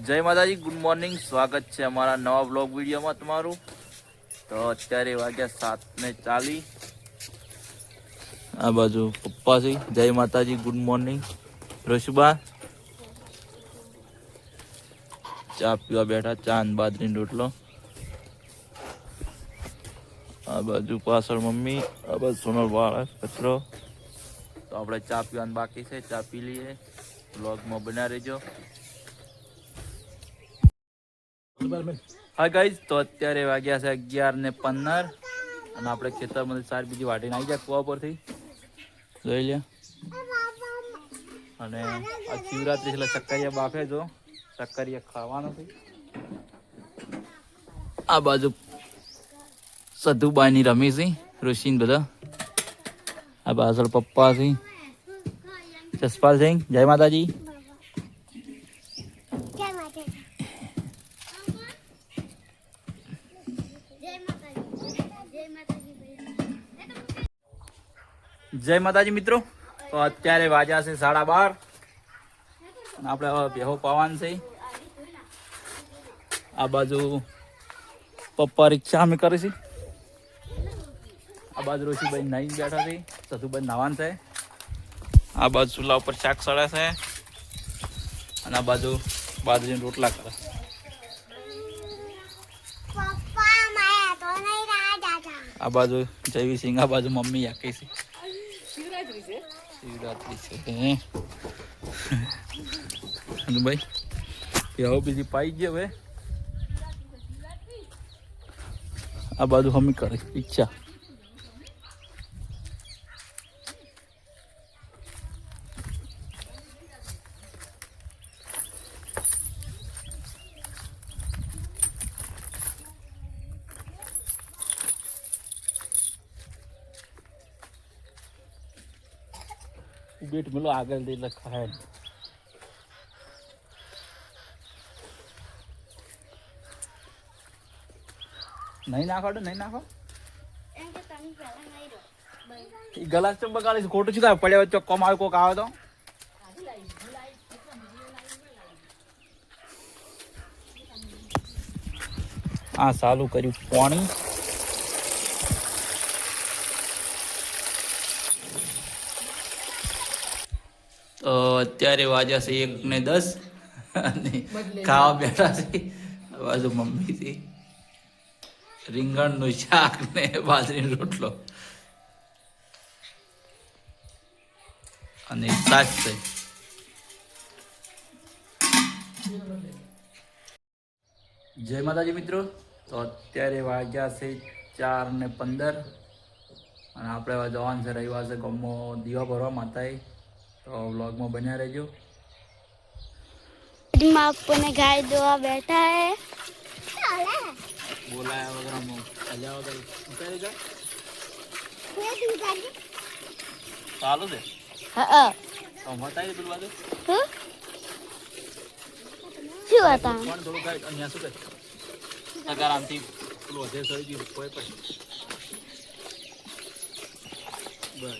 જય માતાજી, good morning. સ્વાગત છે અમારા નવા બ્લોગ વિડીયોમાં તમારું. તો અત્યારે વાગ્યા 7:40. આ બાજુ પપ્પાજી. જય માતાજી, ગુડ મોર્નિંગ. રશુબા ચા પીવા બેઠા, ચા અને બાજરીનો રોટલો. આ બાજુ પાછળ મમ્મી, આ બાજુ સોનલ વાળા કચરો. તો આપણે ચા પીવાનું બાકી છે, ચા પી લઈએ. બ્લોગમાં બના રહેજો. હા ગાઈઝ, તો અત્યારે વાગ્યા છે 11:15 અને આપણે ખેતરમાંથી સાર બીજી વાટીને આવી જાય કુવા પરથી જોઈ લે. અને આ શિવરાત્રી એટલે ચક્કરિયા બાફે જો, ચક્કરિયા ખાવાનું છે. આ બાજુ સધુબાઈની રમી છે, ઋષિન બધા. આ પાછળ પપ્પા છે, જસપાલ સિંહ. જય માતાજી. જય માતાજી મિત્રો. તો અત્યારે વાગ્યા છે 12:30 અને આપણે હવે ભેહો પાવાનું છે. આ બાજુ પપ્પા રિક્ષા અમે કરે છે. આ બાજુ ઋષિભાઈ નાઈને બેઠા છે, સધુભાઈ નાવાનું છે. આ બાજુ ચૂલા ઉપર શાક સળે છે અને આ બાજુ બાજરીના રોટલા કરે. આ બાજુ જયવીસિંહ, આ બાજુ મમ્મી આખી છે. શિવરાત્રી છે ભાઈ. હવે બીજી પાઈ ગઈ. હવે આ બાજુ હમી કરે ઈચ્છા. બેટ મેલો આગળ દે લખાય. નહીં નાખો, નહીં નાખો. ગલાસ તો બગાડીશ. ખોટું શું થાય? પડ્યા ચોખ્ખો માલ કોક આવે તો આ ચાલુ કર્યું પાણી. તો અત્યારે વાગ્યા છે 1:10 અને ખાવા બેઠા છે. બાજુ મમ્મી છે, રીંગણનું શાક ને બાજરીનો રોટલો અને શાક છે. જય માતાજી મિત્રો. તો અત્યારે વાગ્યા છે 4:15 અને આપણે હવે જવાનું છે રવિવાર છે ગામમાં દીવા ભરવા માતાએ. તો વ્લોગમાં બન્યા રહેજો. आपने गाय दुआ बैठा है बोलाया वगैरह अजा वगैरह उतारे जा चालू दे. हाँ तो बताइए बिल बाजू क्यों आता कौन दो गाय अन्या सुके अगर आमती लो दे सही जी कोई पर बाय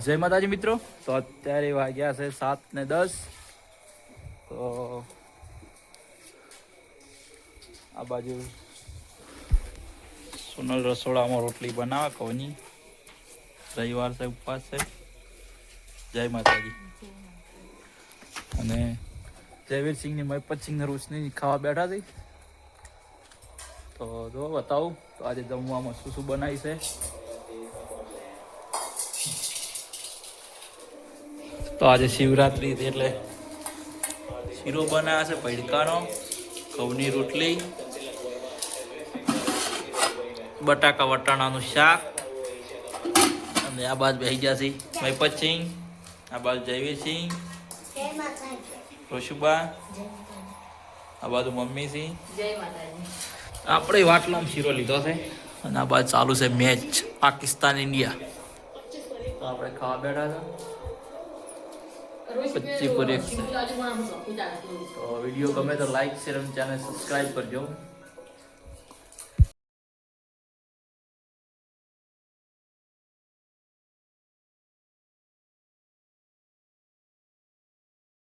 જય માતાજી મિત્રો. તો અત્યારે વાગ્યા છે 7:10. તો આ બાજુ સોનલ રસોડામાં રોટલી બનાવે કોની. રવિવાર છે, ઉપવાસ છે. જય માતાજી. અને જયવીરસિંહની મયપતસિંહને રોશની ખાવા બેઠા છે. તો જો બતાવું તો આજે જમવામાં શું શું બનાવી છે. તો આજે શિવરાત્રી એટલે શીરો બનાવ્યા છે, પૈડકાનો, ઘઉંની રોટલી, બટાકા વટાણાનું શાક અને આ બાજુ બેસી ગયા છે મયપતસિંહ, આ બાજુ જયવીરસિંહ, રોશુબા, આ બાજુ મમ્મી સિંહ. આપણે વાટલામાં શીરો લીધો છે અને આ બાજુ ચાલુ છે મેચ પાકિસ્તાન ઇન્ડિયા. તો આપણે ખાવા બેઠા હતા. 25 પર 1 છે. તો વિડીયો ગમે તો લાઈક શેર અને ચેનલ સબસ્ક્રાઈબ કરજો.